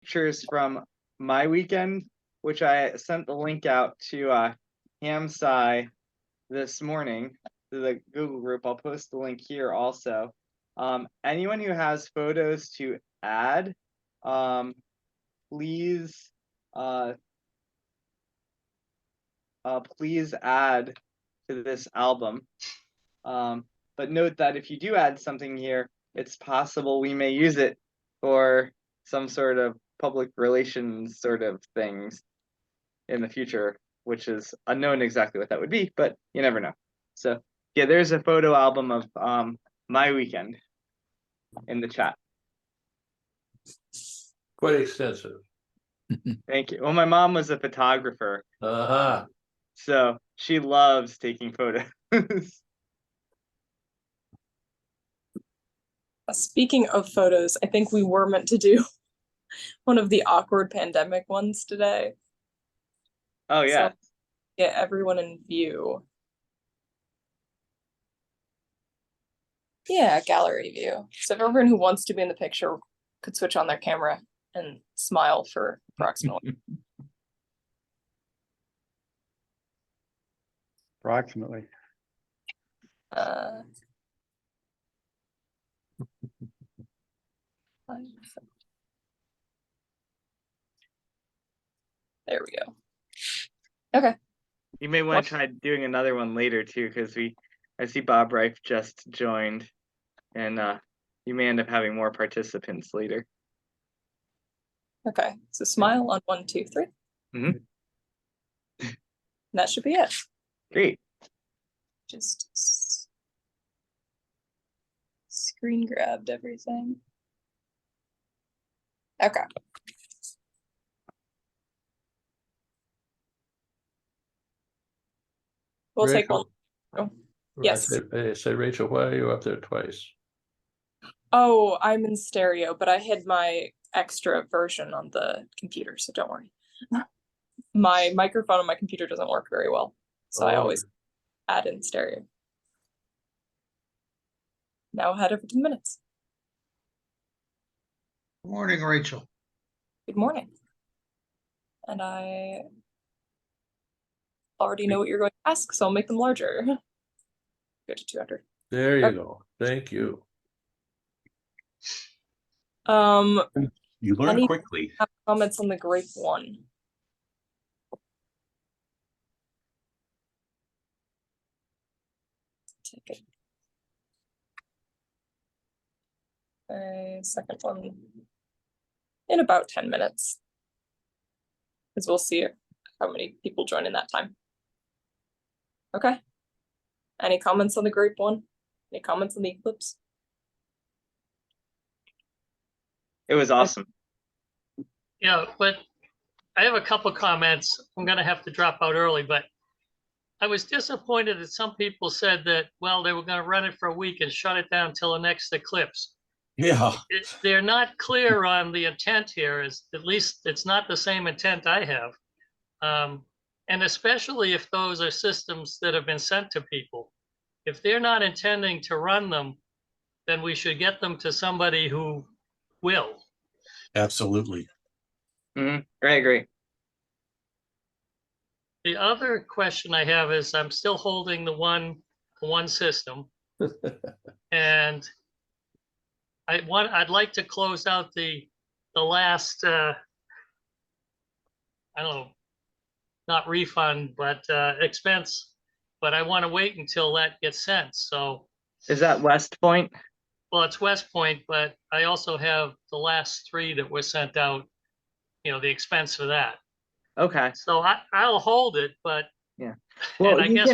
pictures from my weekend, which I sent the link out to Hamsci this morning to the Google group. I'll post the link here also. Anyone who has photos to add, please please add to this album. But note that if you do add something here, it's possible we may use it for some sort of public relations sort of things in the future, which is unknown exactly what that would be, but you never know. So yeah, there's a photo album of my weekend in the chat. Quite extensive. Thank you. Well, my mom was a photographer. So she loves taking photos. Speaking of photos, I think we were meant to do one of the awkward pandemic ones today. Oh, yeah. So get everyone in view. Yeah, gallery view. So if everyone who wants to be in the picture could switch on their camera and smile for approximately. Approximately. There we go. Okay. You may want to try doing another one later too, because I see Bob Reif just joined, and you may end up having more participants later. Okay, so smile on 1, 2, 3. Mm-hmm. That should be it. Great. Just screen grabbed everything. Okay. We'll take one. Oh, yes. Say, Rachel, why are you up there twice? Oh, I'm in stereo, but I hid my extra version on the computer, so don't worry. My microphone on my computer doesn't work very well, so I always add in stereo. Now head over to the minutes. Good morning, Rachel. Good morning. And I already know what you're going to ask, so I'll make them larger. Go to 200. There you go. Thank you. You learn quickly. Comments on the Grape one? Take it. A second one in about 10 minutes, because we'll see how many people join in that time. Okay. Any comments on the Grape one? Any comments on the Eclipse? It was awesome. Yeah, but I have a couple comments. I'm going to have to drop out early, but I was disappointed that some people said that, well, they were going to run it for a week and shut it down till the next eclipse. Yeah. They're not clear on the intent here. At least it's not the same intent I have. And especially if those are systems that have been sent to people. If they're not intending to run them, then we should get them to somebody who will. Absolutely. I agree. The other question I have is I'm still holding the one system. And I'd like to close out the last I don't know, not refund, but expense, but I want to wait until that gets sent. So is that West Point? Well, it's West Point, but I also have the last 3 that were sent out, you know, the expense for that. Okay. So I'll hold it, but yeah. Well, I guess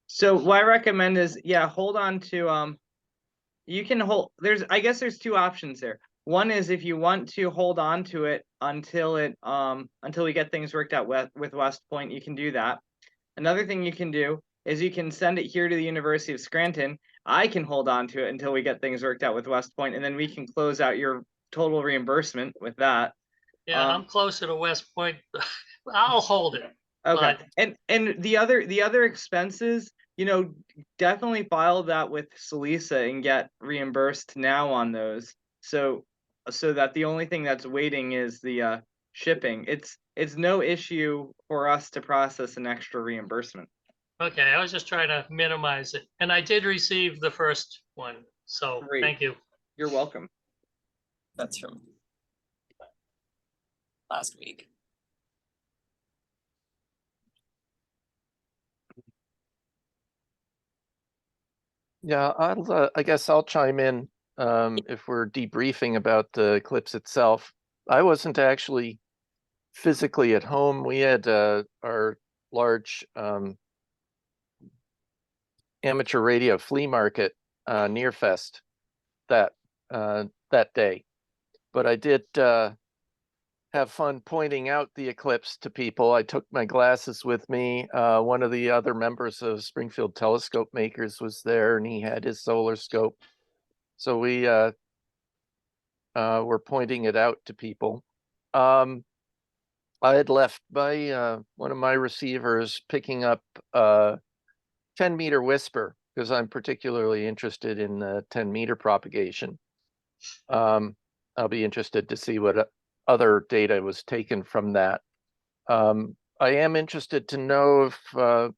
so what I recommend is, yeah, hold on to you can hold, I guess there's 2 options there. One is if you want to hold on to it until we get things worked out with West Point, you can do that. Another thing you can do is you can send it here to the University of Scranton. I can hold on to it until we get things worked out with West Point, and then we can close out your total reimbursement with that. Yeah, I'm closer to West Point. I'll hold it. Okay. But... And the other expenses, you know, definitely file that with Salisa and get reimbursed now on those. So so that the only thing that's waiting is the shipping. It's no issue for us to process an extra reimbursement. Okay, I was just trying to minimize it. And I did receive the first one, so Great. thank you. You're welcome. That's from last week. Yeah, I guess I'll chime in if we're debriefing about the eclipse itself. I wasn't actually physically at home. We had our large amateur radio flea market near Fest that day, but I did have fun pointing out the eclipse to people. I took my glasses with me. One of the other members of Springfield Telescope Makers was there, and he had his solar scope. So we were pointing it out to people. I had left one of my receivers picking up 10-meter whisper because I'm particularly interested in the 10-meter propagation. I'll be interested to see what other data was taken from that. I am interested to know if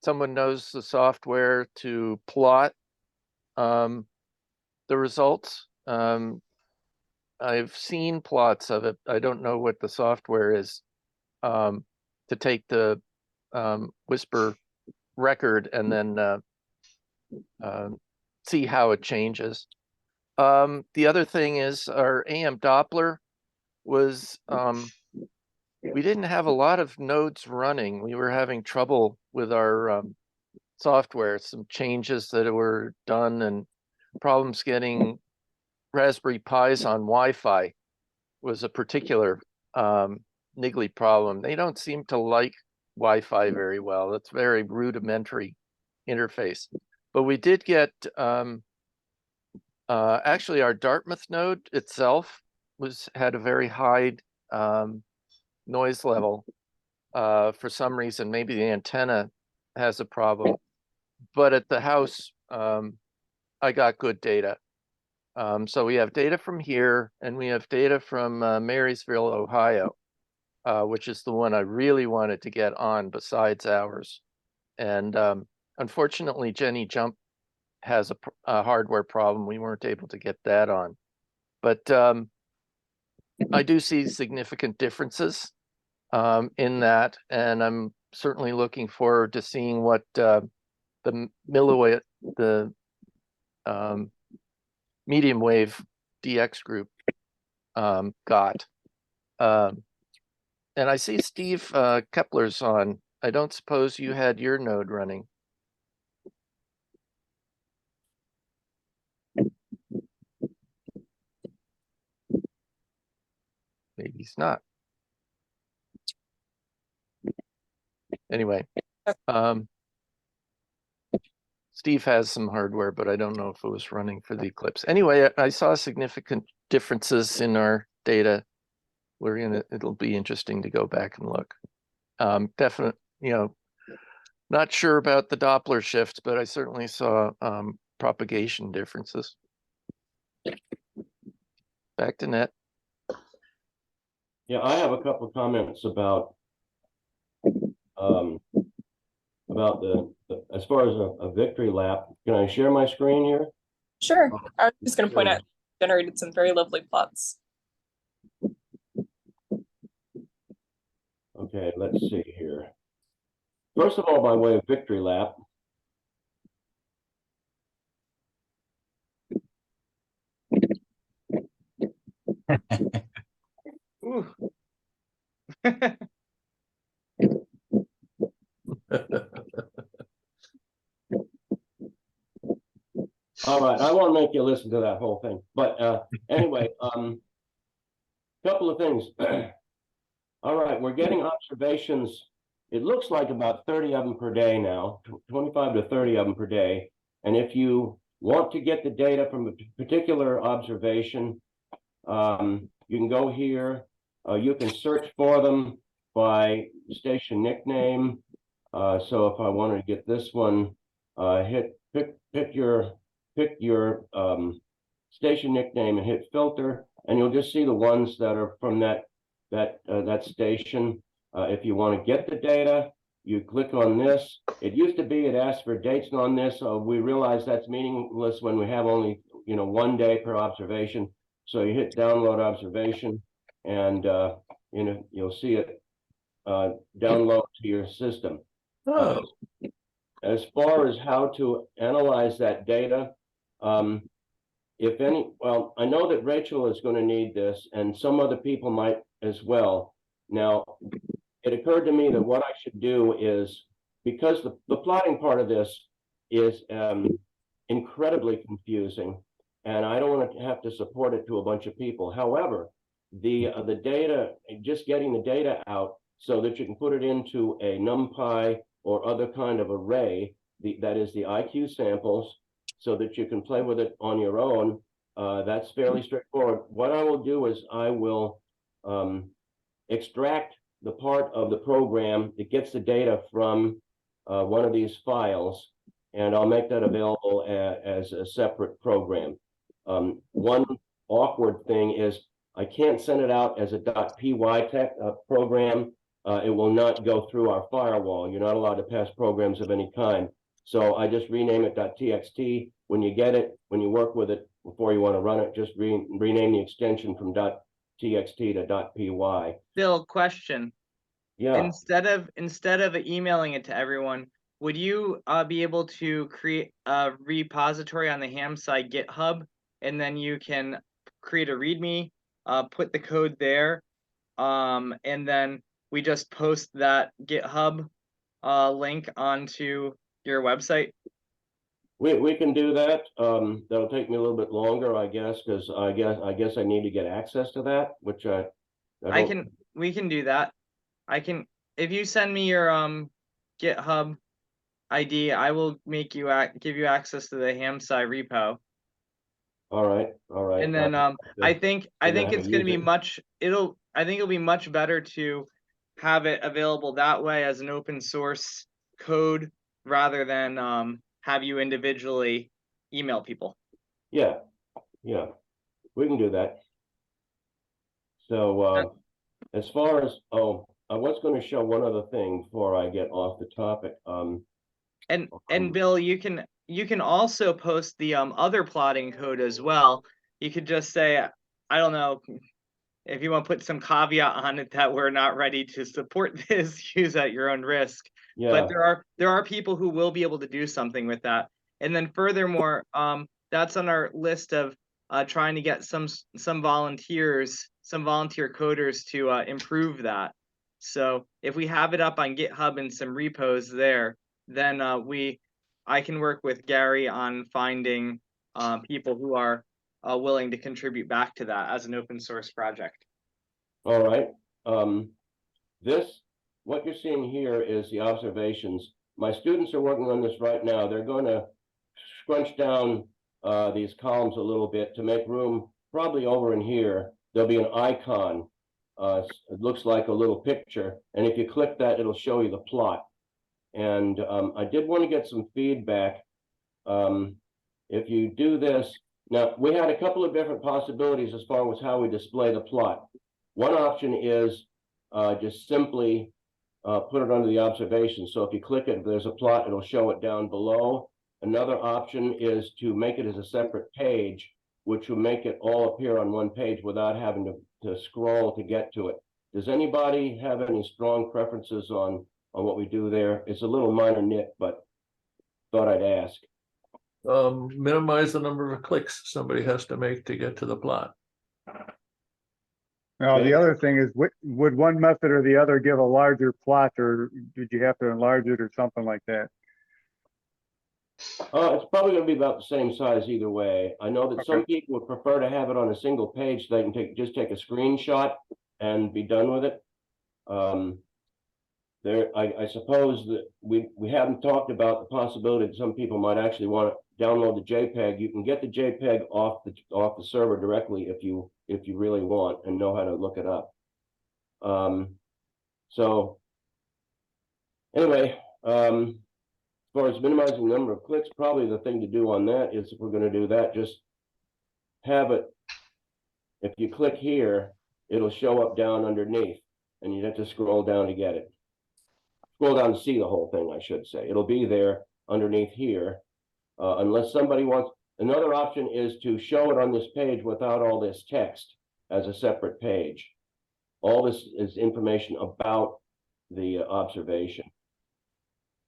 someone knows the software to plot the results. I've seen plots of it. I don't know what the software is to take the whisper record and then see how it changes. The other thing is our AM Doppler was, we didn't have a lot of nodes running. We were having trouble with our software, some changes that were done and problems getting Raspberry Pis on Wi-Fi was a particular niggly problem. They don't seem to like Wi-Fi very well. It's very rudimentary interface. But we did get, actually our Dartmouth node itself had a very high noise level. For some reason, maybe the antenna has a problem. But at the house, I got good data. So we have data from here, and we have data from Marysville, Ohio, which is the one I really wanted to get on besides ours. And unfortunately, Jenny Jump has a hardware problem. We weren't able to get that on. But I do see significant differences in that, and I'm certainly looking forward to seeing what the milliwatt, the medium wave DX group got. And I see Steve Kepler's on. I don't suppose you had your node running. Maybe he's not. Anyway, Steve has some hardware, but I don't know if it was running for the eclipse. Anyway, I saw significant differences in our data. It'll be interesting to go back and look. Definitely, not sure about the Doppler shift, but I certainly saw propagation differences. Back to Net. Yeah, I have a couple of comments about the as far as a victory lap. Can I share my screen here? Sure. I was just going to point out, generated some very lovely plots. Okay, let's see here. First of all, by way of victory lap, Ooh. all right, I won't make you listen to that whole thing. But anyway, couple of things. All right, we're getting observations. It looks like about 30 of them per day now, 25 to 30 of them per day. And if you want to get the data from a particular observation, you can go here. You can search for them by station nickname. So if I wanted to get this one, pick your station nickname and hit filter. and you'll just see the ones that are from that station. If you want to get the data, you click on this. It used to be it asked for dates on this. We realize that's meaningless when we have only 1 day per observation. So you hit download observation, and you'll see it download to your system. Oh, As far as how to analyze that data, well, I know that Rachel is going to need this, and some other people might as well. Now, it occurred to me that what I should do is, because the plotting part of this is incredibly confusing, and I don't want to have to support it to a bunch of people. However, the data, just getting the data out so that you can put it into a NumPy or other kind of array, that is the IQ samples, so that you can play with it on your own, that's fairly straightforward. What I will do is I will extract the part of the program that gets the data from one of these files, and I'll make that available as a separate program. One awkward thing is I can't send it out as a .py program. It will not go through our firewall. You're not allowed to pass programs of any kind. So I just rename it .txt. When you get it, when you work with it, before you want to run it, just rename the extension from .txt to .py. Bill, question. Yeah. Instead of emailing it to everyone, would you be able to create a repository on the ham side GitHub, and then you can create a README, put the code there, and then we just post that GitHub link onto your website? We can do that. That'll take me a little bit longer, I guess, because I guess I need to get access to that, which we can do that. If you send me your GitHub ID, I will give you access to the Hamsci repo. All right. And then I think it's going to be it'll be much better to have it available that way as an open source code rather than have you individually email people. Yeah, we can do that. So as far as I was going to show one other thing before I get off the topic. And Bill, you can also post the other plotting code as well. You could just say, I don't know, if you want to put some caveat on it that we're not ready to support this, use at your own risk. Yeah. But there are people who will be able to do something with that. And then furthermore, that's on our list of trying to get some volunteer coders to improve that. So if we have it up on GitHub and some repos there, then I can work with Gary on finding people who are willing to contribute back to that as an open source project. All right. What you're seeing here is the observations. My students are working on this right now. They're going to scrunch down these columns a little bit to make room, probably over in here. There'll be an icon. It looks like a little picture. And if you click that, it'll show you the plot. And I did want to get some feedback. If you do this, now we had a couple of different possibilities as far as how we display the plot. One option is just simply put it under the observation. So if you click it, if there's a plot, it'll show it down below. Another option is to make it as a separate page, which will make it all appear on one page without having to scroll to get to it. Does anybody have any strong preferences on what we do there? It's a little minor nit, but thought I'd ask. Minimize the number of clicks somebody has to make to get to the plot. Now, the other thing is, would one method or the other give a larger plot, or did you have to enlarge it or something like that? It's probably going to be about the same size either way. I know that some people would prefer to have it on a single page so they can just take a screenshot and be done with it. I suppose that we haven't talked about the possibility that some people might actually want to download the JPEG. You can get the JPEG off the server directly if you really want and know how to look it up. So anyway, as far as minimizing the number of clicks, probably the thing to do on that is, if we're going to do that, just have it if you click here, it'll show up down underneath, and you'd have to scroll down to get it. Scroll down to see the whole thing, I should say. It'll be there underneath here, unless somebody wants. Another option is to show it on this page without all this text as a separate page. All this is information about the observation,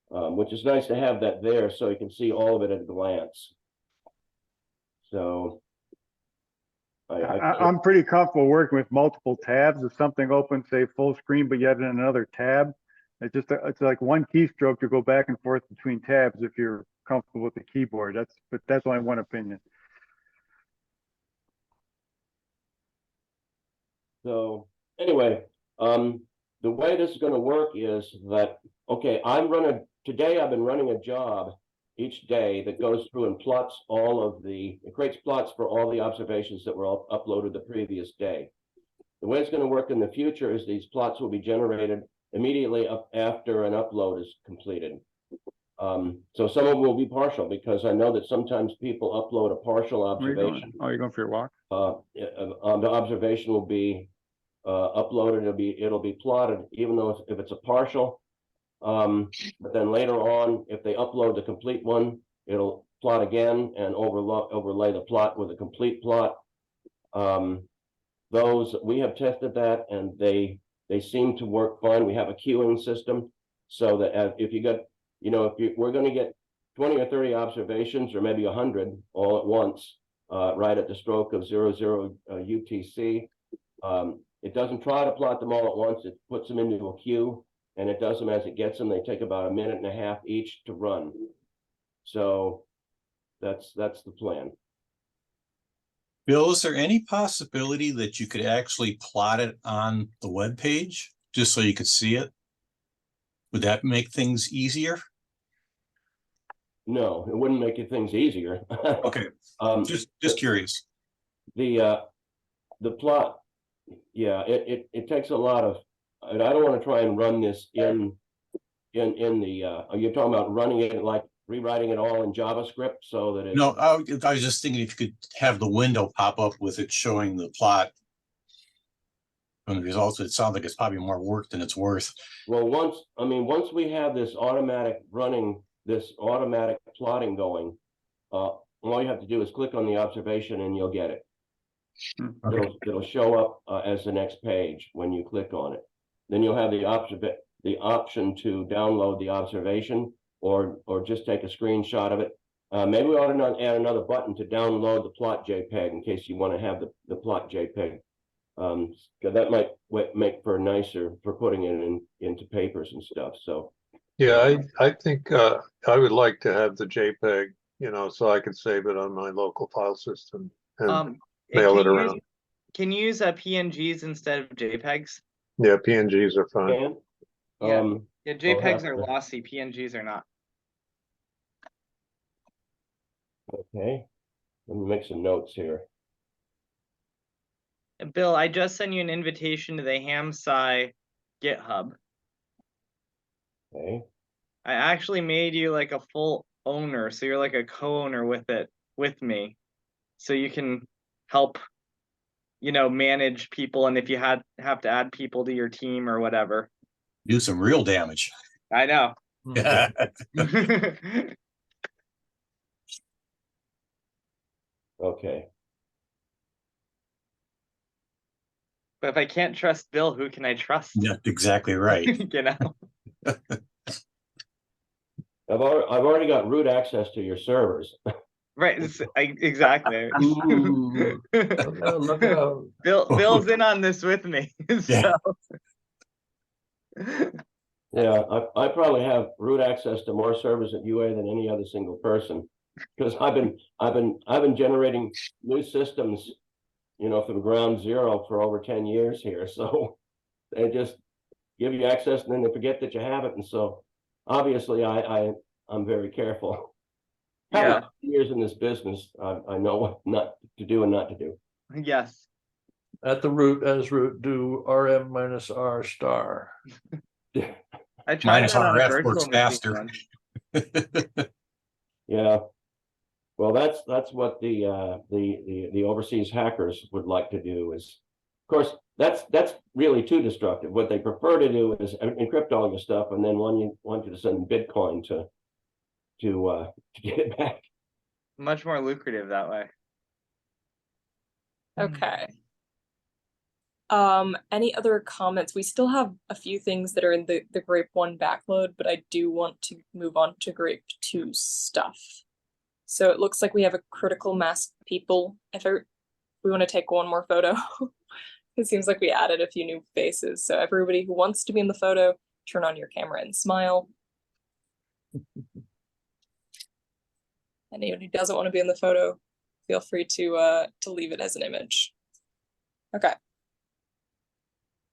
which is nice to have that there so you can see all of it at a glance. So I'm pretty comfortable working with multiple tabs. If something opens, say full screen, but yet in another tab, it's like one keystroke to go back and forth between tabs if you're comfortable with the keyboard. But that's only one opinion. So anyway, the way this is going to work is that, okay, today I've been running a job each day that goes through and plots it creates plots for all the observations that were all uploaded the previous day. The way it's going to work in the future is these plots will be generated immediately after an upload is completed. So some of them will be partial, because I know that sometimes people upload a partial observation. Oh, you're going for your walk? The observation will be uploaded. It'll be plotted, even though if it's a partial. But then later on, if they upload the complete one, it'll plot again and overlay the plot with a complete plot. Those we have tested that, and they seem to work fine. We have a queuing system, so that if you got, we're going to get 20 or 30 observations, or maybe 100 all at once, right at the stroke of 00 UTC. It doesn't try to plot them all at once. It puts them into a queue, and it does them as it gets them. They take about 1.5 minutes each to run. So that's the plan. Bill, is there any possibility that you could actually plot it on the web page just so you could see it? Would that make things easier? No, it wouldn't make things easier. Okay, just curious. The plot, yeah, it takes a lot of. And I don't want to try and run this in the. Are you talking about running it like rewriting it all in JavaScript so that it? No, I was just thinking if you could have the window pop up with it showing the plot and the results. It sounds like it's probably more work than it's worth. Well, once we have this automatic plotting going, all you have to do is click on the observation and you'll get it. Okay. It'll show up as the next page when you click on it. Then you'll have the option to download the observation or just take a screenshot of it. Maybe we ought to add another button to download the plot JPEG in case you want to have the plot JPEG. That might make for nicer for putting it into papers and stuff. So yeah, I think I would like to have the JPEG, so I could save it on my local file system and mail it around. Can you use PNGs instead of JPEGs? Yeah, PNGs are fine. Yeah, JPEGs are lossy, PNGs are not. Okay, let me make some notes here. Bill, I just sent you an invitation to the HamSci GitHub. Okay. I actually made you like a full owner, so you're like a co-owner with me, so you can help, manage people, and if you have to add people to your team or whatever. Do some real damage. I know. Okay. But if I can't trust Bill, who can I trust? Yeah, exactly right. I've already got root access to your servers. Right, exactly. Look out. Bill's in on this with me. So. Yeah, I probably have root access to more servers at UA than any other single person, because I've been generating new systems, from ground zero for over 10 years here. So they just give you access and then they forget that you have it, and so obviously I'm very careful. Yeah. Years in this business, I know what not to do and not to do. Yes. At the root, as root, do RM minus R star. I tried minus that on a RF virtual works machine faster. once. Yeah. Well, that's what the overseas hackers would like to do is, of course, that's really too destructive. What they prefer to do is encrypt all your stuff and then want you to send Bitcoin to get it back. Much more lucrative that way. Okay. Any other comments? We still have a few things that are in the Grape 1 backload, but I do want to move on to Grape 2 stuff. So it looks like we have a critical mass of people. If we want to take one more photo, it seems like we added a few new faces. So everybody who wants to be in the photo, turn on your camera and smile. Anyone who doesn't want to be in the photo, feel free to leave it as an image. Okay.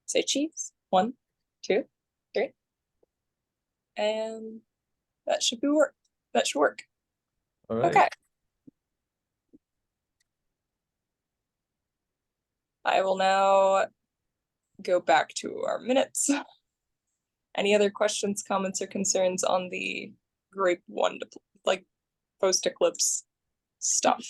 Say cheese. 1, 2, 3. And that should work. That should work. All right. Okay. I will now go back to our minutes. Any other questions, comments, or concerns on the Grape 1 like post-eclipse stuff?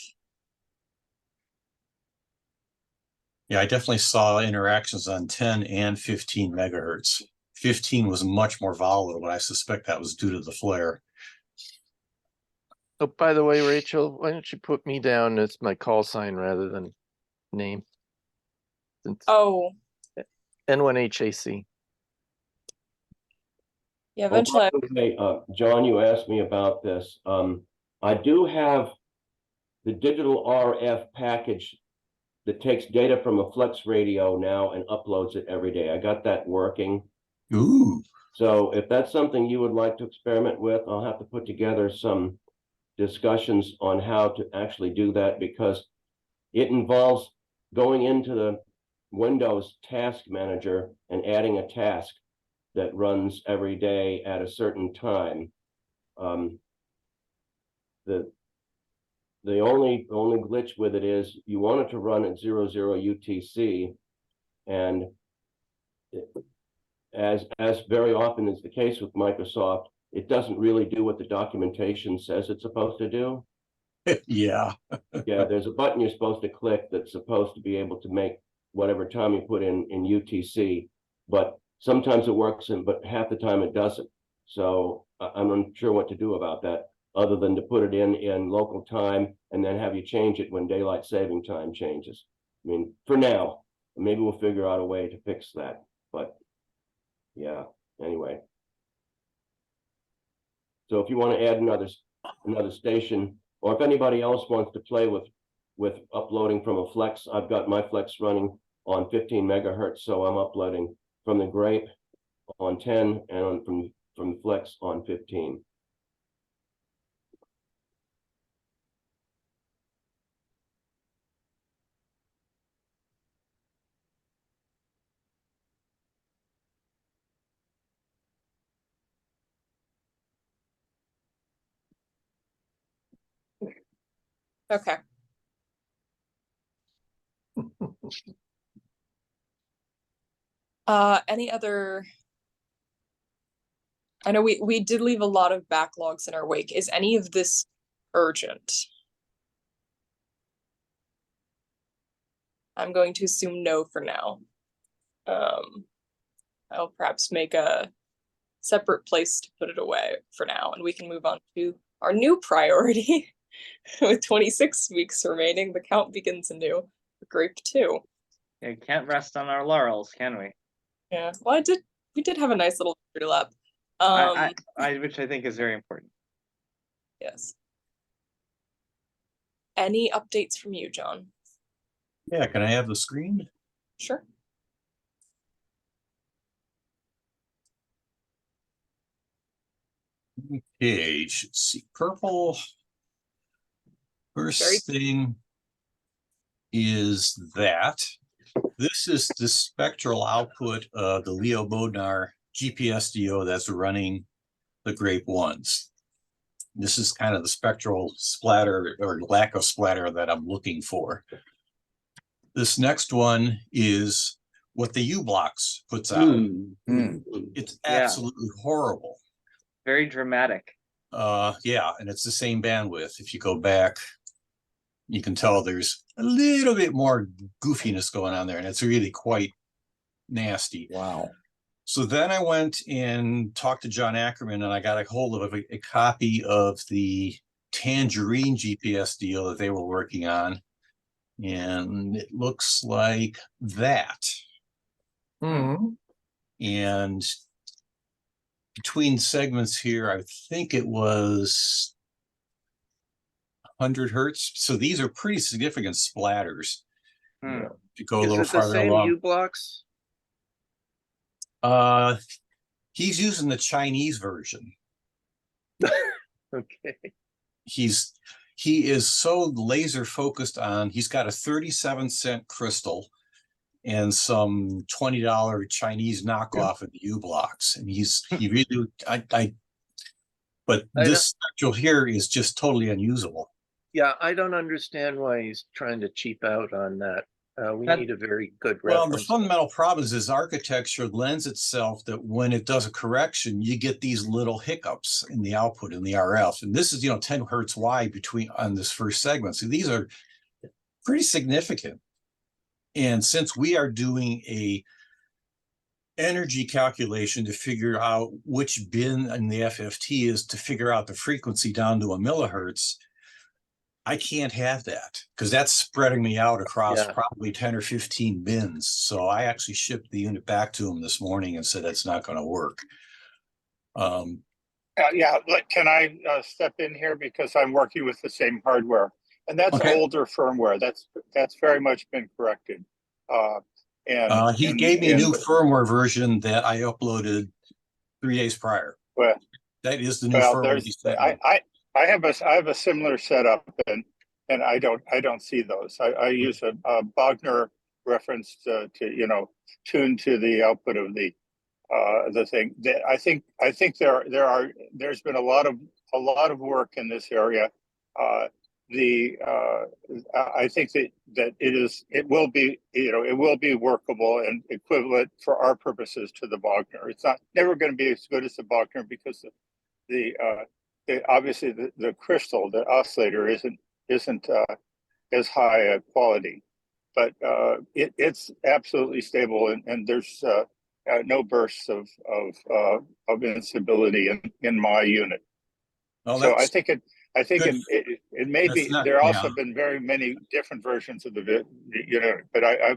Yeah, I definitely saw interactions on 10 and 15 megahertz. 15 was much more volatile, but I suspect that was due to the flare. Oh, by the way, Rachel, why don't you put me down as my call sign rather than name? Since Oh, N1HAC. yeah, eventually. Hey, John, you asked me about this. I do have the digital RF package that takes data from a flex radio now and uploads it every day. I got that working. Ooh. So if that's something you would like to experiment with, I'll have to put together some discussions on how to actually do that, because it involves going into the Windows Task Manager and adding a task that runs every day at a certain time. The only glitch with it is you want it to run at 00 UTC, and as very often is the case with Microsoft, it doesn't really do what the documentation says it's supposed to do. Yeah. Yeah, there's a button you're supposed to click that's supposed to be able to make whatever time you put in UTC, but sometimes it works, but half the time it doesn't. So I'm unsure what to do about that, other than to put it in local time and then have you change it when daylight saving time changes. I mean, for now, maybe we'll figure out a way to fix that, but yeah, anyway. So if you want to add another station, or if anybody else wants to play with uploading from a flex, I've got my flex running on 15 megahertz, so I'm uploading from the Grape on 10 and from the flex on 15. Okay. Any other? I know we did leave a lot of backlogs in our wake. Is any of this urgent? I'm going to assume no for now. I'll perhaps make a separate place to put it away for now, and we can move on to our new priority. With 26 weeks remaining, the count begins anew for Grape 2. Yeah, can't rest on our laurels, can we? Yeah, well, we did have a nice little victory lap. Which I think is very important. Yes. Any updates from you, John? Yeah, can I have the screen? Sure. Okay, should see purple. First thing is that this is the spectral output of the Leo Bodnar GPSDO that's running the Grape 1s. This is kind of the spectral splatter or lack of splatter that I'm looking for. This next one is what the U-Blocks puts out. It's absolutely horrible. Very dramatic. Yeah, and it's the same bandwidth. If you go back, you can tell there's a little bit more goofiness going on there, and it's really quite nasty. Wow. So then I went and talked to John Ackerman, and I got a hold of a copy of the Tangerine GPS deal that they were working on. And it looks like that. Mhm. And between segments here, I think it was 100 hertz. So these are pretty significant splatters. Hmm. If you go a Is little it the farther same along. U blocks? He's using the Chinese version. Okay. He is so laser focused on, he's got a 37-cent crystal and some $20 Chinese knockoff of the U blocks. And he really, but I this spectral here is just totally unusable. Yeah, I don't understand why he's trying to cheap out on that. We That- need a very good Well, the reference. fundamental problem is his architecture lends itself that when it does a correction, you get these little hiccups in the output in the RF. And this is, 10 hertz wide between on this first segment. So these are pretty significant. And since we are doing a energy calculation to figure out which bin in the FFT is to figure out the frequency down to a millihertz, I can't have that because that's spreading me out across probably 10 or 15 bins. So I actually shipped the unit back to him this morning and said that's not going to work. Yeah, can I step in here because I'm working with the same hardware, and that's Okay. older firmware. That's very much been corrected. He gave me a new firmware version that I uploaded 3 days prior. Well, That is the new firmware. he sent me. I have a similar setup, and I don't see those. I use a Bogner reference to tune to the output of the thing. I think there's been a lot of work in this area. I think that it will be workable and equivalent for our purposes to the Bogner. It's never going to be as good as the Bogner because obviously the crystal, the oscillator isn't as high a quality, but it's absolutely stable, and there's no bursts of instability in my unit. Well, So I think it may That's be not- there also yeah. been very many different versions of the but I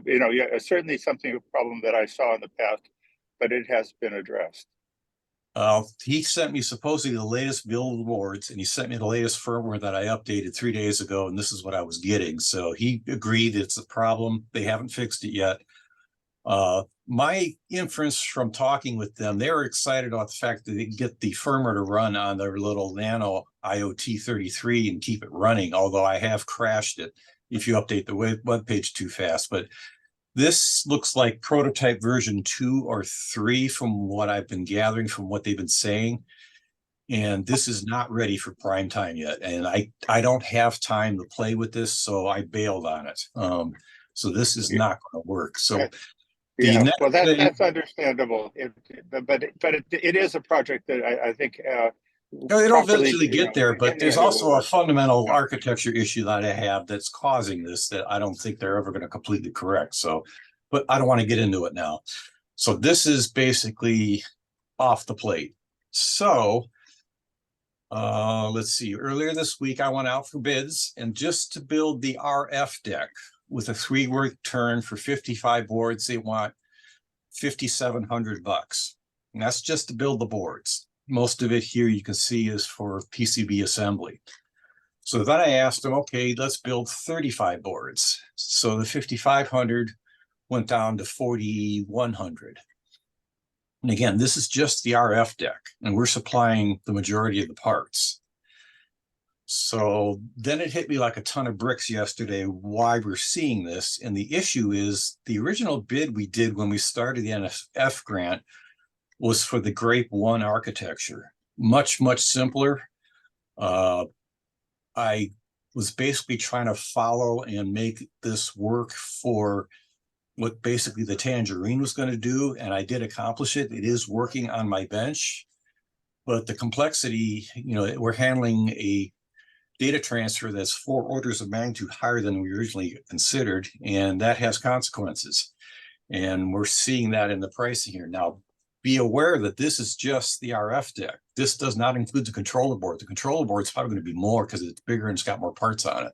certainly a problem that I saw in the past, but it has been addressed. He sent me supposedly the latest build boards, and he sent me the latest firmware that I updated 3 days ago, and this is what I was getting. So he agreed it's a problem. They haven't fixed it yet. My inference from talking with them, they were excited about the fact that they get the firmware to run on their little Nano IoT 33 and keep it running, although I have crashed it if you update the web page too fast. But this looks like prototype version 2 or 3 from what I've been gathering from what they've been saying. And this is not ready for prime time yet. And I don't have time to play with this, so I bailed on it. So this is not going to work. So yeah, well, that's understandable. But it is a project that I think it'll eventually get there, but there's also a fundamental architecture issue that I have that's causing this that I don't think they're ever going to completely correct. So, but I don't want to get into it now. So this is basically off the plate. So let's see. Earlier this week, I went out for bids, and just to build the RF deck with a 3-work turn for 55 boards, they want $5,700. And that's just to build the boards. Most of it here you can see is for PCB assembly. So then I asked them, okay, let's build 35 boards. So the 5,500 went down to 4,100. And again, this is just the RF deck, and we're supplying the majority of the parts. So then it hit me like a ton of bricks yesterday why we're seeing this. And the issue is the original bid we did when we started the NSF grant was for the Grape 1 architecture. Much, much simpler. I was basically trying to follow and make this work for what basically the Tangerine was going to do, and I did accomplish it. It is working on my bench. But the complexity, we're handling a data transfer that's 4 orders of magnitude higher than we originally considered, and that has consequences. And we're seeing that in the pricing here. Now, be aware that this is just the RF deck. This does not include the controller board. The controller board is probably going to be more because it's bigger and it's got more parts on it.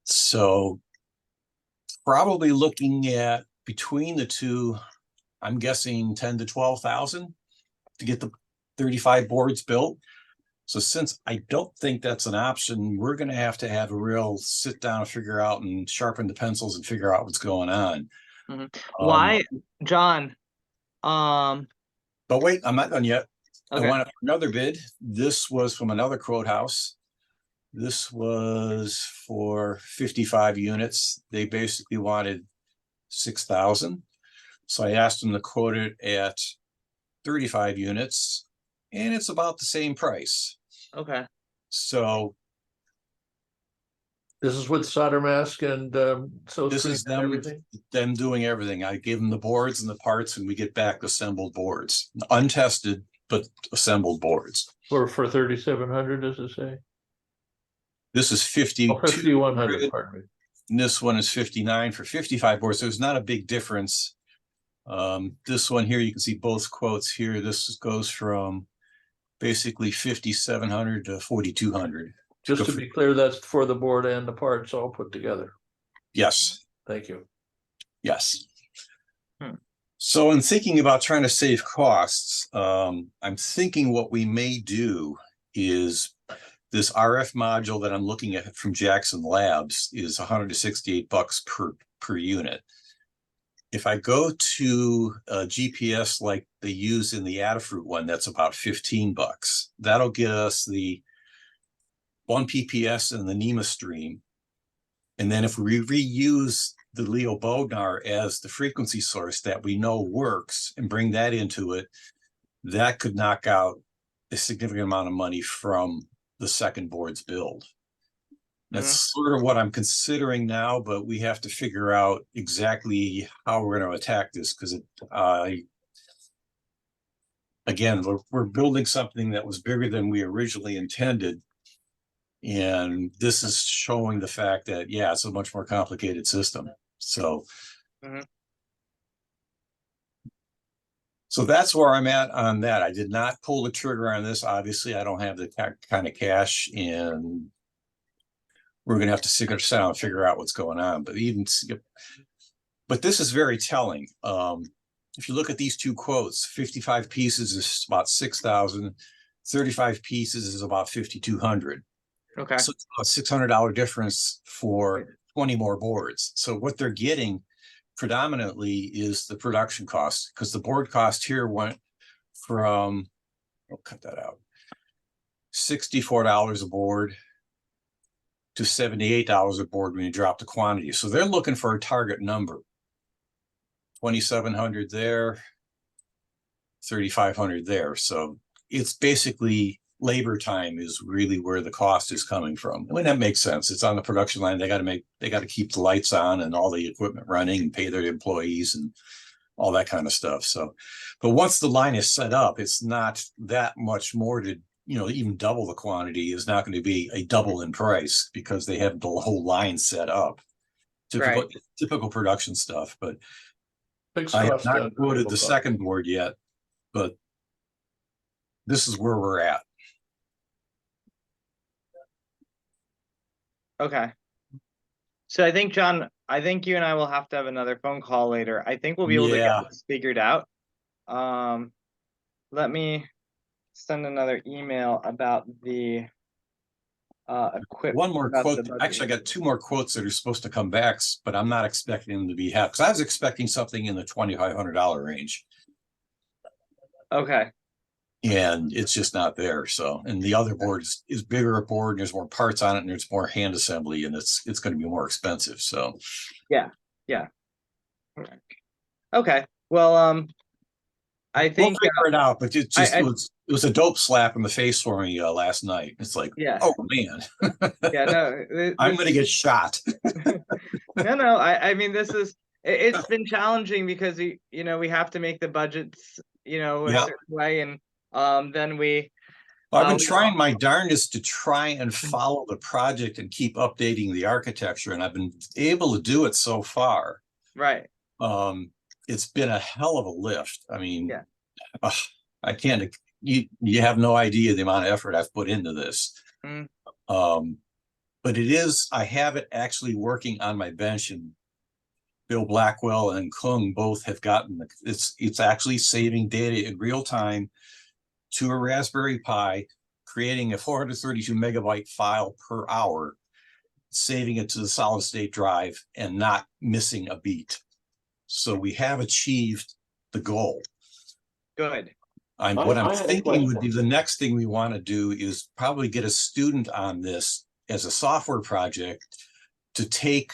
So probably looking at between the two, I'm guessing 10 to 12,000 to get the 35 boards built. So since I don't think that's an option, we're going to have a real sit down and figure out and sharpen the pencils and figure out what's going on. Why, John? But wait, I'm not done yet. Okay. I want another bid. This was from another quote house. This was for 55 units. They basically wanted 6,000. So I asked them to quote it at 35 units, and it's about the same price. Okay. So This is with solder mask and so this is them doing everything. I give them the boards and the parts, and we get back assembled boards, untested but assembled boards. for 3,700, does it say? This is 5,100, pardon me. And this one is 59 for 55 boards. So there's not a big difference. This one here, you can see both quotes here. This goes from basically 5,700 to 4,200. Just to be clear, that's for the board and the parts all put together. Yes. Thank you. Yes. So in thinking about trying to save costs, I'm thinking what we may do is this RF module that I'm looking at from Jackson Labs is $168 per unit. If I go to a GPS like they use in the Adafruit one, that's about $15. That'll get us the 1 PPS and the NEMA stream. And then if we reuse the Leo Bodnar as the frequency source that we know works and bring that into it, that could knock out a significant amount of money from the second board's build. That's sort of what I'm considering now, but we have to figure out exactly how we're going to attack this, because again, we're building something that was bigger than we originally intended. And this is showing the fact that, yeah, it's a much more complicated system. So, so that's where I'm at on that. I did not pull the trigger on this. Obviously, I don't have the kind of cash, and we're going to have to sit down and figure out what's going on. But this is very telling. If you look at these two quotes, 55 pieces is about 6,000, 35 pieces is about 5,200. Okay. So it's about $600 difference for 20 more boards. So what they're getting predominantly is the production cost, because the board cost here went from, I'll cut that out, $64 a board to $78 a board when you drop the quantity. So they're looking for a target number. 2,700 there, 3,500 there. So it's basically labor time is really where the cost is coming from. I mean, that makes sense. It's on the production line. They got to keep the lights on and all the equipment running and pay their employees and all that kind of stuff. So, but once the line is set up, it's not that much more to, even double the quantity is not going to be a double in price, because they have the whole line set up. Typical production stuff. But I have not quoted the second board yet, but this is where we're at. Okay. So I think, John, you and I will have to have another phone call later. I think we'll be able to get this figured out. Let me send another email about the equipment. One more quote. Actually, I got 2 more quotes that are supposed to come back, but I'm not expecting them to be half, because I was expecting something in the $2,500 range. Okay. And it's just not there. So, and the other board is bigger board, and there's more parts on it, and there's more hand assembly, and it's going to be more expensive. So, yeah. Okay. Well, I think we'll figure it out, but it was a dope slap in the face for me last night. It's like, oh man, I'm going to get shot. No. I mean, it's been challenging because we have to make the budgets you know, a Yeah. certain way, and then we. I've been we- trying my darndest to try and follow the project and keep updating the architecture, and I've been able to do it so far. Right. It's been a hell of a lift. I mean, Yeah. I can't, you have no idea the amount of effort I've put into this. Mm. But I have it actually working on my bench, and Bill Blackwell and Kung both have gotten, it's actually saving data in real time to a Raspberry Pi, creating a 432 megabyte file per hour, saving it to the solid state drive and not missing a beat. So we have achieved the goal. Good. What I'm I had a thinking would question. be the next thing we want to do is probably get a student on this as a software project to take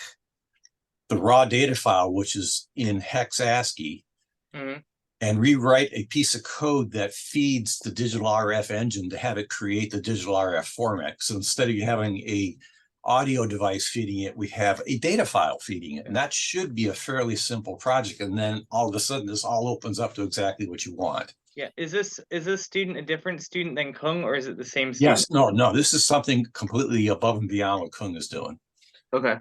the raw data file, which is in hex ASCII, Mhm. and rewrite a piece of code that feeds the digital RF engine to have it create the digital RF format. So instead of having a audio device feeding it, we have a data file feeding it. And that should be a fairly simple project. And then all of a sudden, this all opens up to exactly what you want. Yeah. Is this student a different student than Kung, or is it the same student? Yes, no, this is something completely above and beyond what Kung is doing. Okay.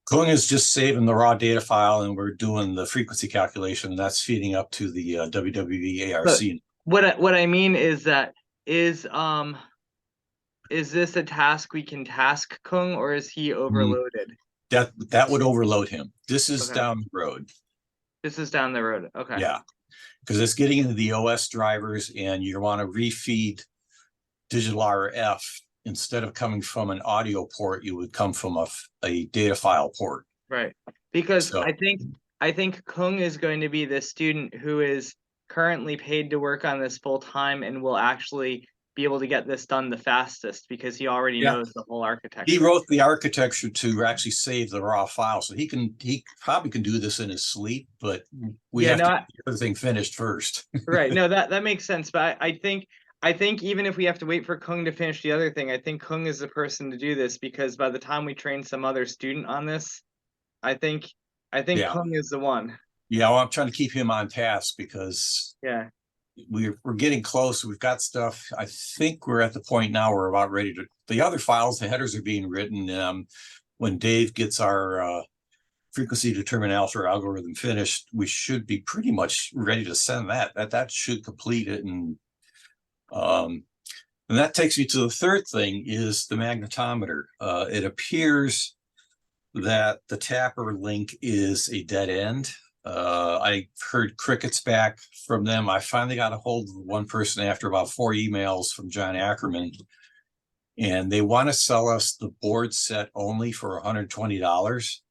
Kung is just saving the raw data file, and we're doing the frequency calculation. And that's feeding up to the WWE ARC. What I mean is that is this a task we can task Kung, or is he overloaded? That would overload him. This is Okay. down the road. This is down the road. Okay. Yeah, because it's getting into the OS drivers, and you want to refeed digital RF. Instead of coming from an audio port, you would come from a data file port. Right. Because So- I think Kung is going to be the student who is currently paid to work on this full time and will actually be able to get this done the fastest because he already Yeah. knows the whole architecture. He wrote the architecture to actually save the raw file, so he probably can do this in his sleep, but we Yeah, have no, to get everything finished first. Right. No, that makes sense. But I think even if we have to wait for Kung to finish the other thing, I think Kung is the person to do this, because by the time we train some other student on this, I think Yeah. Kung is the one. Yeah, well, I'm trying to keep him on task because Yeah. we're getting close. We've got stuff. I think we're at the point now where we're about ready to, the other files, the headers are being written. When Dave gets our frequency determined alpha algorithm finished, we should be pretty much ready to send that. That should complete it. And that takes me to the third thing, is the magnetometer. It appears that the tapper link is a dead end. I heard crickets back from them. I finally got a hold of one person after about 4 emails from John Ackerman, and they want to sell us the board set only for $120.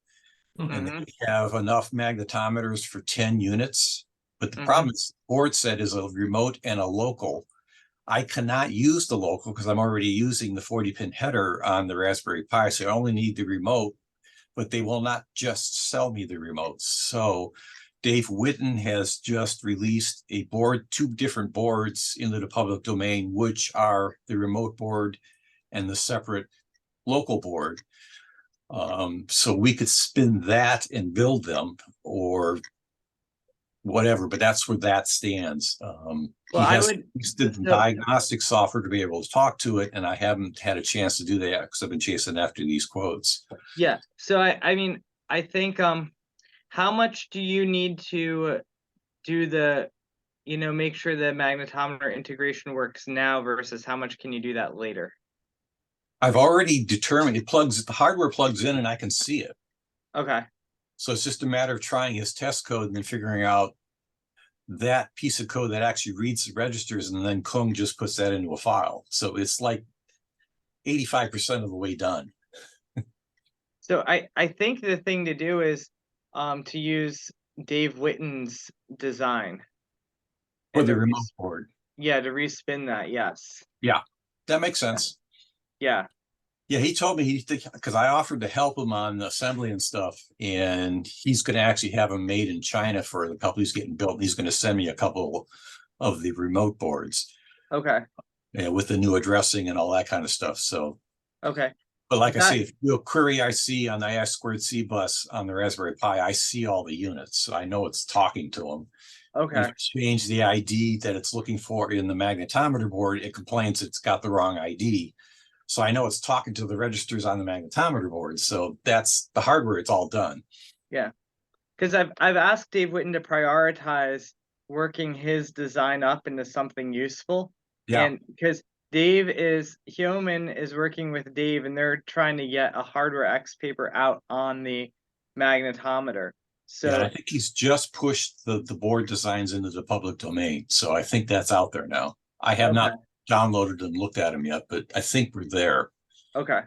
And they have enough magnetometers for 10 units. But the problem is, the board set is a remote and a local. I cannot use the local because I'm already using the 40-pin header on the Raspberry Pi, so I only need the remote, but they will not just sell me the remotes. So Dave Witten has just released a board, 2 different boards into the public domain, which are the remote board and the separate local board. So we could spin that and build them or whatever, but that's where that stands. He has the diagnostic software to be able to talk to it, and I haven't had a chance to do that because I've been chasing after these quotes. Yeah. So I mean, I think how much do you need to do the, make sure the magnetometer integration works now versus how much can you do that later? I've already determined the hardware plugs in and I can see it. Okay. So it's just a matter of trying his test code and then figuring out that piece of code that actually reads the registers, and then Kung just puts that into a file. So it's like 85% of the way done. So I think the thing to do is to use Dave Witten's design. For the remote board. Yeah, to respin that, yes. Yeah, that makes sense. Yeah. Yeah, he told me because I offered to help him on assembly and stuff, and he's going to actually have them made in China for the couple he's getting built. And he's going to send me a couple of the remote boards. Okay. Yeah, with the new addressing and all that kind of stuff. So. Okay. But like I That- say, if you do a query IC on the I2C bus on the Raspberry Pi, I see all the units. So I know it's talking to them. Okay. If you change the ID that it's looking for in the magnetometer board, it complains it's got the wrong ID. So I know it's talking to the registers on the magnetometer board. So that's the hardware, it's all done. Yeah. Because I've asked Dave Witten to prioritize working his design up into something useful. Yeah. And because Hyomin is working with Dave and they're trying to get a hardware X paper out on the magnetometer. So Yeah, I think he's just pushed the board designs into the public domain. So I think that's out there now. I have not downloaded and looked at them yet, but I think we're there. Okay.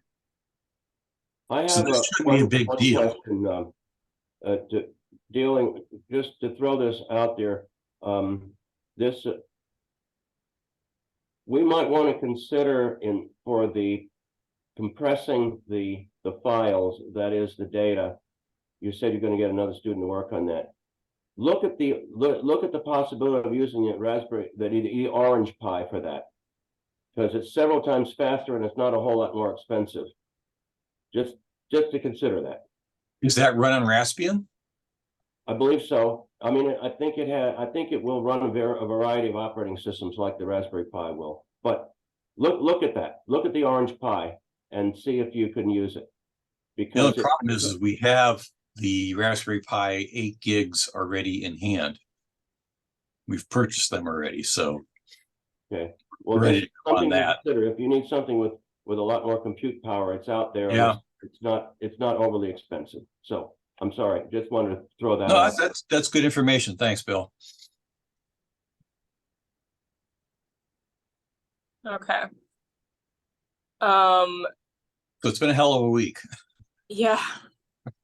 I So have this shouldn't be a big one deal. question, dealing, just to throw this out there, this, we might want to consider for the compressing the files, that is the data. You said you're going to get another student to work on that. Look at the possibility of using the Orange Pi for that, because it's several times faster and it's not a whole lot more expensive. Just to consider that. Is that run on Raspbian? I believe so. I mean, I think it will run a variety of operating systems like the Raspberry Pi will. But look at that. Look at the Orange Pi and see if you can use it. Because The problem is we have the Raspberry Pi 8 gigs already in hand. We've purchased them already, so okay. Well, we're ready to go on something to that. consider. If you need something with a lot more compute power, it's out there. Yeah. It's not overly expensive. So I'm sorry, just wanted to throw that No, out. that's good information. Thanks, Bill. Okay. So it's been a hell of a week. Yeah.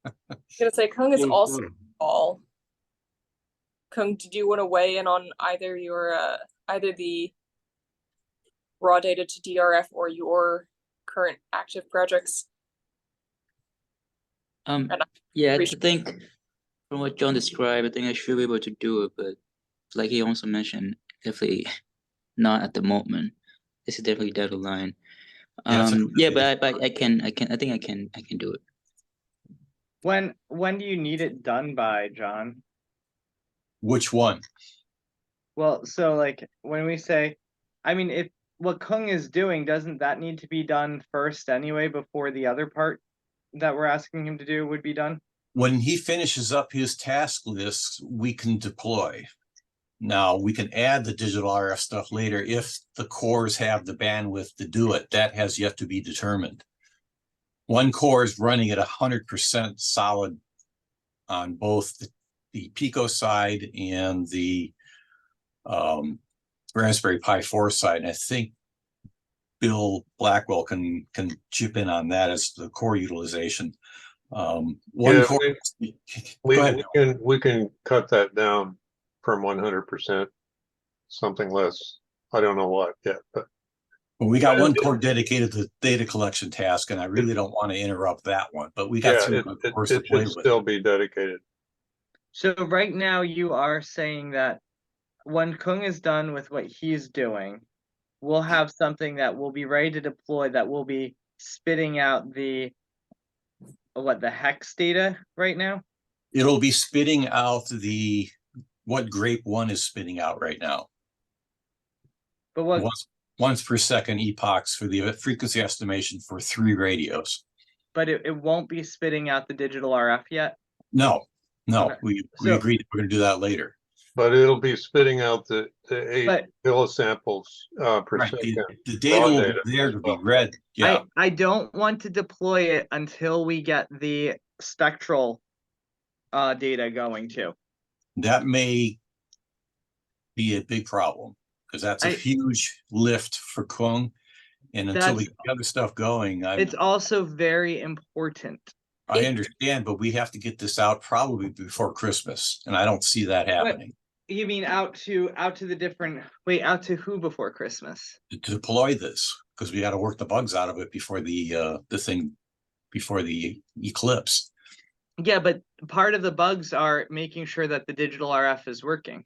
I was gonna say Kung is Seems also so. all. Kung, did you want to weigh in on either either the raw data to DRF or your current active projects? Yeah, I appreciate- think from what John described, I think I should be able to do it, but like he also mentioned, definitely not at the moment. This is definitely down the line. Yeah, But I think I can do it. When do you need it done by, John? Which one? Well, so like when we say, I mean, if what Kung is doing, doesn't that need to be done first anyway before the other part that we're asking him to do would be done? When he finishes up his task list, we can deploy. Now we can add the digital RF stuff later if the cores have the bandwidth to do it. That has yet to be determined. One core is running at 100% solid on both the Pico side and the Raspberry Pi 4 side. And I think Bill Blackwell can chip in on that as the core utilization. One core. Go ahead. We can cut that down from 100%, something less. I don't know what yet, but Well, we got one core dedicated to the data collection task, and I really don't want to interrupt that one. But we got yeah, three cores to it play should with. still be dedicated. So right now you are saying that when Kung is done with what he's doing, we'll have something that will be ready to deploy that will be spitting out the hex data right now? It'll be spitting out what Grape 1 is spitting out right now. But what Once per second epochs for the frequency estimation for 3 radios. but it won't be spitting out the digital RF yet? No, Okay. we So- agreed we're going to do that later. But it'll be spitting out the 8 But- millisamples per Right, second. the data raw will data be there as to be well. read. Yeah, I don't want to deploy it until we get the spectral data going too. that may be a big problem because that's a huge lift for Kung. And until we get the other stuff going, It's also very important. I understand, but we have to get this out probably before Christmas, and I don't see that happening. You mean out to the different out to who before Christmas? To deploy this, because we got to work the bugs out of it before the eclipse. Yeah, but part of the bugs are making sure that the digital RF is working.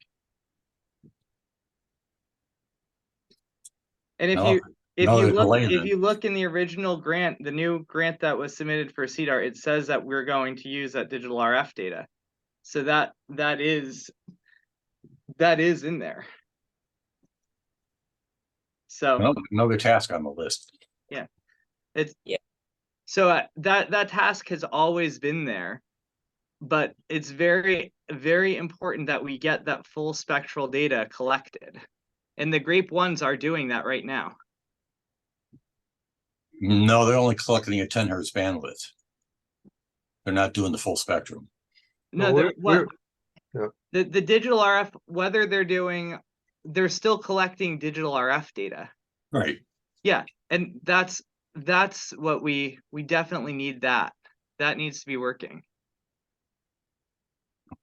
And If you look in the original grant, the new grant that was submitted for CDAR, it says that we're going to use that digital RF data. So that is in there. So another task on the list. yeah, it's Yeah. So that task has always been there, but it's very, very important that we get that full spectral data collected. And the Grape ones are doing that right now. No, they're only collecting a 10 hertz bandwidth. They're not doing the full spectrum. No, the digital RF, whether they're still collecting digital RF data. Right. Yeah, and that's what we definitely need. That needs to be working.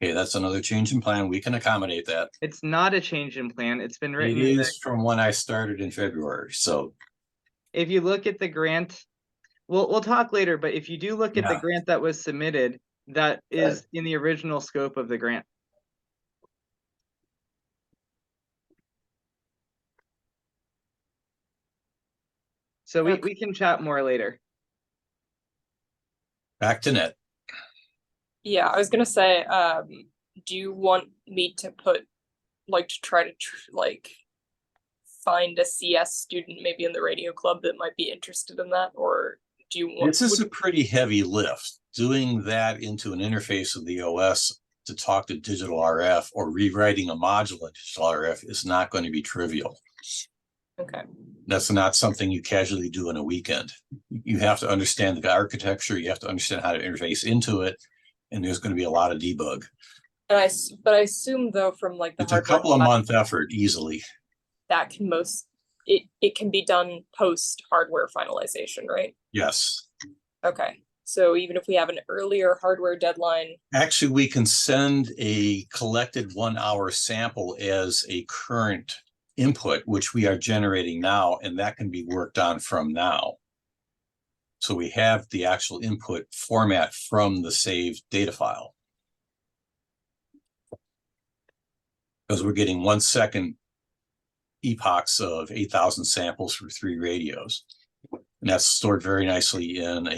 Okay, that's another change in plan. We can accommodate that. It's not a change in plan. It's been written. It is from when I started in February. So if you look at the grant, we'll talk later, but if you do look at the grant that was submitted, that is in the original scope of the grant. So we can chat more later. Back to net. Yeah, I was gonna say, do you want me to try to find a CS student maybe in the radio club that might be interested in that, or do you want? This is a pretty heavy lift. Doing that into an interface of the OS to talk to digital RF or rewriting a module of digital RF is not going to be trivial. Okay. That's not something you casually do in a weekend. You have to understand the architecture. You have to understand how to interface into it. And there's going to be a lot of debug. But I assume though from the it's a couple of month effort easily. That can it can be done post hardware finalization, right? Yes. Okay. So even if we have an earlier hardware deadline. Actually, we can send a collected 1 hour sample as a current input, which we are generating now, and that can be worked on from now. So we have the actual input format from the saved data file. Because we're getting 1 second epochs of 8,000 samples for 3 radios. And that's stored very nicely in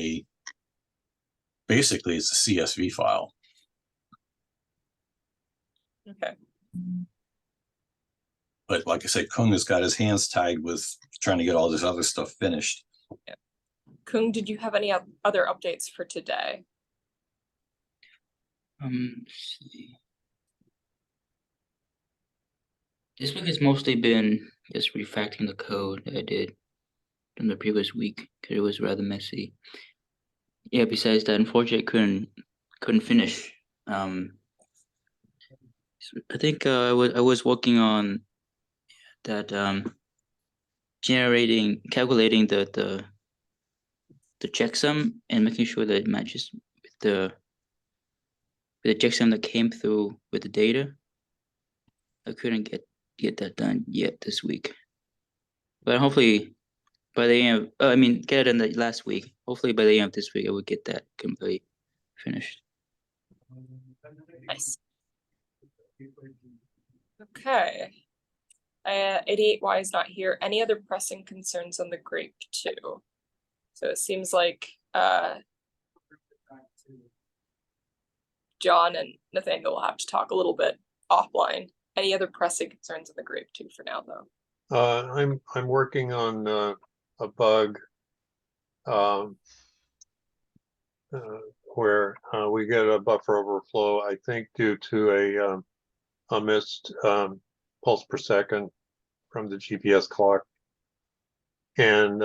basically it's a CSV file. Okay. But like I said, Kung has got his hands tied with trying to get all this other stuff finished. Yeah. Kung, did you have any other updates for today? Let's see. This week has mostly been just refactoring the code that I did from the previous week because it was rather messy. Yeah, besides that, unfortunately, I couldn't finish. I think I was working on that calculating the checksum and making sure that it matches with the checksum that came through with the data. I couldn't get that done yet this week, but hopefully by the end of, get it in the last week. Hopefully by the end of this week I will get that complete finished. Nice. Okay. 88Y is not here. Any other pressing concerns on the Grape 2? So it seems like John and Nathaniel will have to talk a little bit offline. Any other pressing concerns on the Grape 2 for now, though? I'm working on a bug where we get a buffer overflow, I think due to a missed pulse per second from the GPS clock. And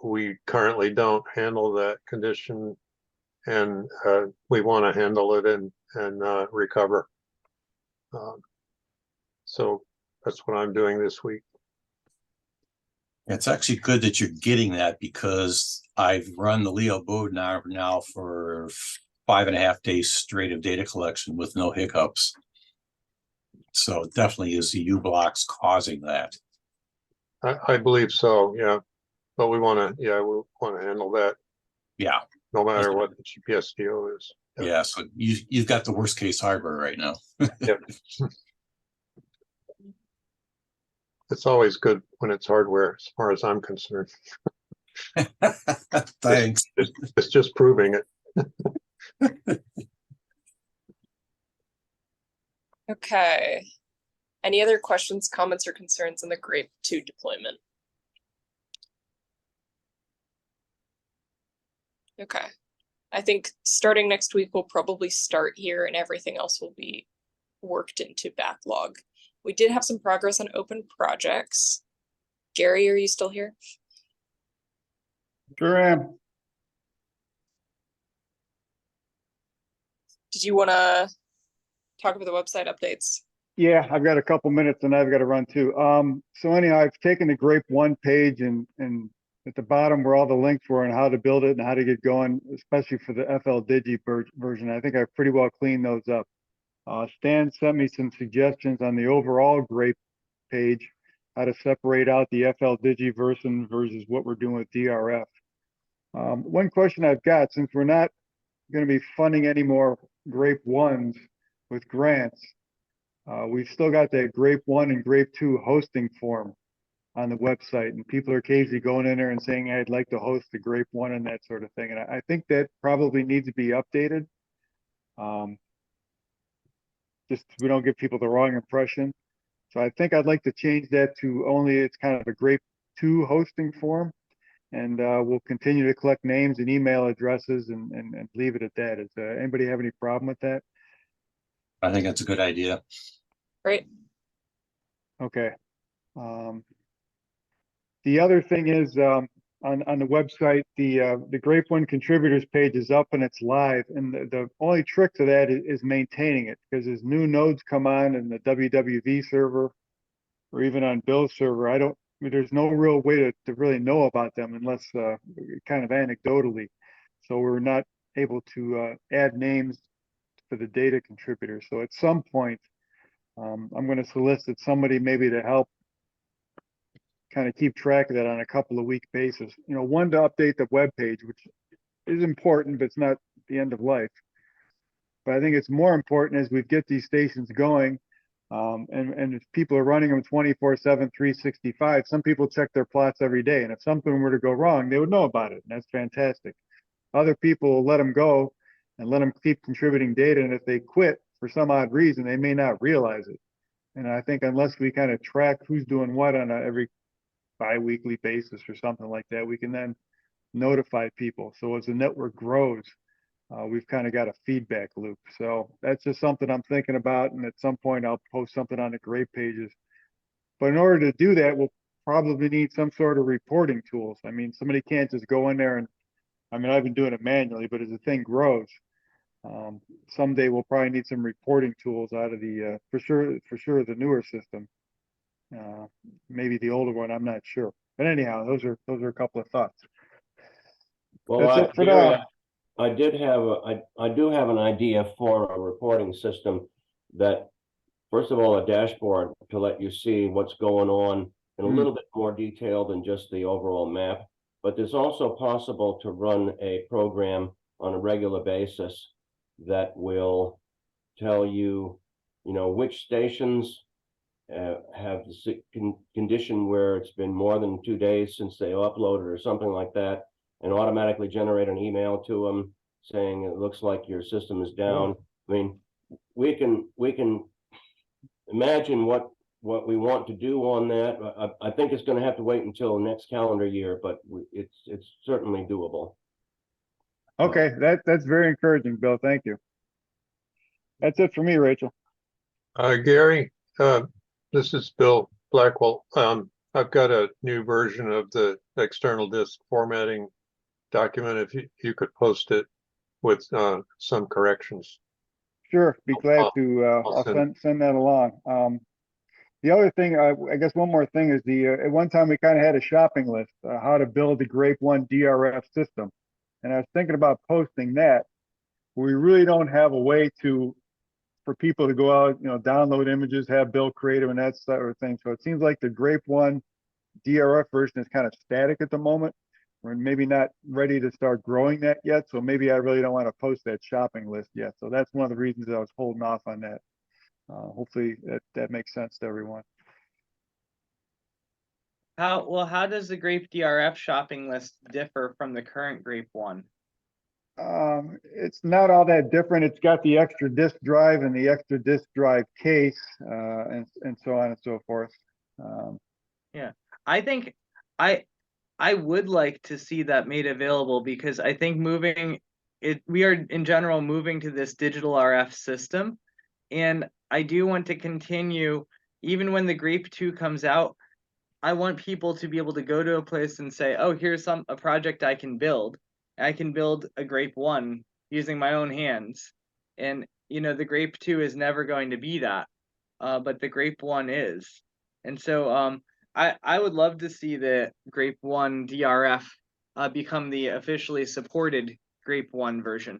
we currently don't handle that condition, and we want to handle it and recover. So that's what I'm doing this week. It's actually good that you're getting that because I've run the Leo Bodnar now for 5.5 days straight of data collection with no hiccups. So it definitely is the U-blocks causing that. I believe so, yeah. But we want to handle that. Yeah. No matter what the GPS deal is. Yeah, so you've got the worst case hardware right now. Yep. it's always good when it's hardware, as far as I'm concerned. Thanks. It's just proving it. Okay. Any other questions, comments, or concerns on the Grape 2 deployment? Okay. I think starting next week, we'll probably start here and everything else will be worked into backlog. We did have some progress on open projects. Gary, are you still here? Sure am. Did you want to talk about the website updates? Yeah, I've got a couple minutes and I've got to run too. So anyhow, I've taken the Grape 1 page and at the bottom where all the links were on how to build it and how to get going, especially for the FL Digi version. I think I've pretty well cleaned those up. Stan sent me some suggestions on the overall Grape page, how to separate out the FL Digi version versus what we're doing with DRF. One question I've got, since we're not going to be funding any more Grape 1s with grants, we've still got that Grape 1 and Grape 2 hosting form on the website, and people are occasionally going in there and saying, hey, I'd like to host the Grape 1 and that sort of thing. And I think that probably needs to be updated. Just so we don't give people the wrong impression. So I think I'd like to change that to only it's kind of a Grape 2 hosting form. And we'll continue to collect names and email addresses and leave it at that. Does anybody have any problem with that? I think that's a good idea. Great. Okay. The other thing is on the website, the Grape 1 contributors page is up and it's live. And the only trick to that is maintaining it, because as new nodes come on in the WWV server or even on Bill's server, there's no real way to really know about them unless kind of anecdotally. So we're not able to add names for the data contributors. So at some point, I'm going to solicit somebody maybe to help kind of keep track of that on a couple of week basis. One, to update the web page, which is important, but it's not the end of life. But I think it's more important as we get these stations going, and if people are running them 24/7, 365, some people check their plots every day. And if something were to go wrong, they would know about it. And that's fantastic. Other people will let them go and let them keep contributing data. And if they quit for some odd reason, they may not realize it. And I think unless we kind of track who's doing what on every bi-weekly basis or something like that, we can then notify people. So as the network grows, we've kind of got a feedback loop. So that's just something I'm thinking about. And at some point I'll post something on the Grape pages. But in order to do that, we'll probably need some sort of reporting tools. I mean, somebody can't just go in there and, I've been doing it manually, but as the thing grows, someday we'll probably need some reporting tools out of the, for sure the newer system. Maybe the older one, I'm not sure. But anyhow, those are a couple of thoughts. Well, That's it for Gary, now. I do have an idea for a reporting system that, first of all, a dashboard to let you see what's going on in a little bit more detail than just the overall map. But there's also possible to run a program on a regular basis that will tell you, which stations have the condition where it's been more than 2 days since they uploaded or something like that, and automatically generate an email to them saying it looks like your system is down. I mean, we can imagine what we want to do on that. I think it's going to have to wait until next calendar year, but it's certainly doable. Okay, that's very encouraging, Bill. Thank you. That's it for me, Rachel. Gary, this is Bill Blackwell. I've got a new version of the external disk formatting document. If you could post it with some corrections. Sure, be glad to. I'll send that along. The other thing, I guess one more thing is at one time we kind of had a shopping list, how to build the Grape 1 DRF system. And I was thinking about posting that. We really don't have a way for people to go out, download images, have Bill create them and that sort of thing. So it seems like the Grape 1 DRF version is kind of static at the moment. We're maybe not ready to start growing that yet. So maybe I really don't want to post that shopping list yet. So that's one of the reasons I was holding off on that. Hopefully that makes sense to everyone. How does the Grape DRF shopping list differ from the current Grape one? It's not all that different. It's got the extra disk drive and the extra disk drive case, and so on and so forth. I think I would like to see that made available, because I think we are in general moving to this digital RF system, and I do want to continue even when the Grape 2 comes out. I want people to be able to go to a place and say, oh, here's a project I can build. I can build a Grape 1 using my own hands. And, the Grape 2 is never going to be that, but the Grape 1 is. And so I would love to see the Grape 1 DRF become the officially supported Grape 1 version.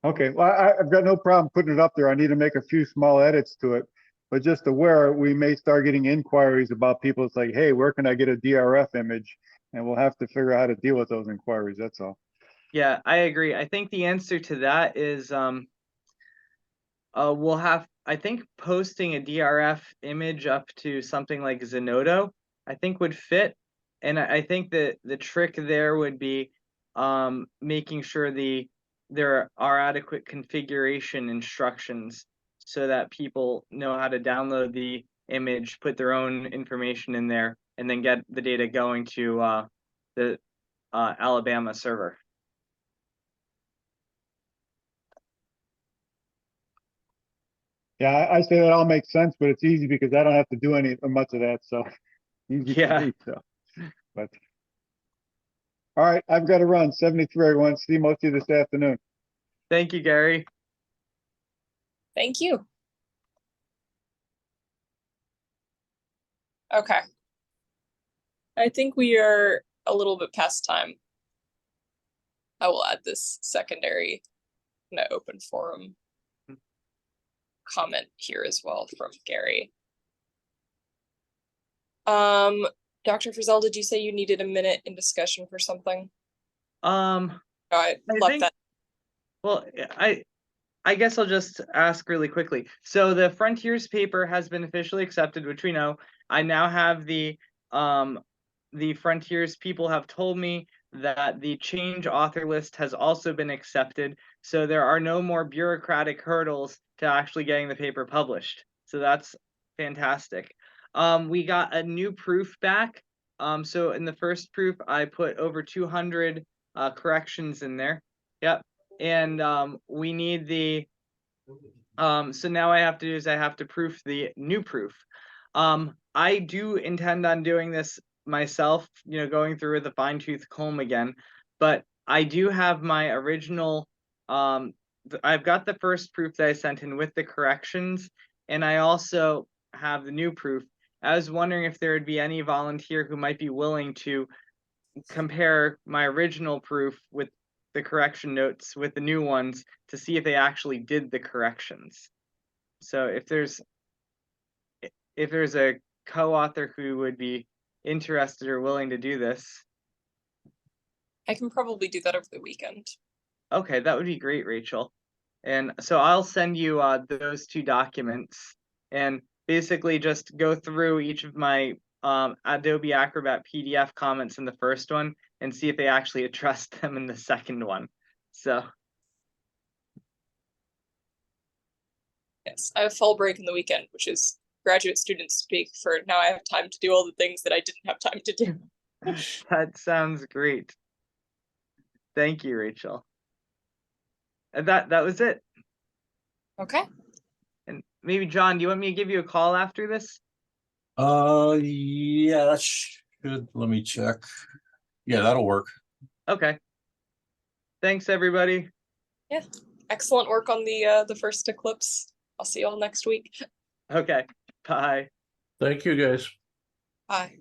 Okay, well, I've got no problem putting it up there. I need to make a few small edits to it. But just aware, we may start getting inquiries about people. It's like, hey, where can I get a DRF image? And we'll have to figure out how to deal with those inquiries. That's all. Yeah, I agree. I think the answer to that is I think posting a DRF image up to something like Zenodo, I think would fit. And I think that the trick there would be making sure there are adequate configuration instructions so that people know how to download the image, put their own information in there, and then get the data going to the Alabama server. Yeah, I say that all makes sense, but it's easy because I don't have to do much of that. So easy Yeah. for me. So, but all right, I've got to run. 73, everyone. See most of you this afternoon. Thank you, Gary. Thank you. Okay. I think we are a little bit past time. I will add this secondary open forum comment here as well from Gary. Dr. Frizzell, did you say you needed a minute in discussion for something? I left think, that. Well, I guess I'll just ask really quickly. So the Frontiers paper has been officially accepted, which we know. I now have the Frontiers people have told me that the change author list has also been accepted. So there are no more bureaucratic hurdles to actually getting the paper published. So that's fantastic. We got a new proof back. So in the first proof, I put over 200 corrections in there. Yep. And we need the so now I have to do is I have to proof the new proof. I do intend on doing this myself, going through with a fine-tooth comb again, but I do have my original I've got the first proof that I sent in with the corrections, and I also have the new proof. I was wondering if there would be any volunteer who might be willing to compare my original proof with the correction notes with the new ones to see if they actually did the corrections. So if there's a co-author who would be interested or willing to do this. I can probably do that over the weekend. Okay, that would be great, Rachel. And so I'll send you those two documents and basically just go through each of my Adobe Acrobat PDF comments in the first one and see if they actually address them in the second one. So. Yes, I have fall break in the weekend, which is graduate students speak for now I have time to do all the things that I didn't have time to do. That sounds great. Thank you, Rachel. And that was it. Okay. And maybe John, do you want me to give you a call after this? Yeah, that should, let me check. Yeah, that'll work. Okay. Thanks, everybody. Yeah, excellent work on the first eclipse. I'll see you all next week. Okay, bye. Thank you, guys. Bye.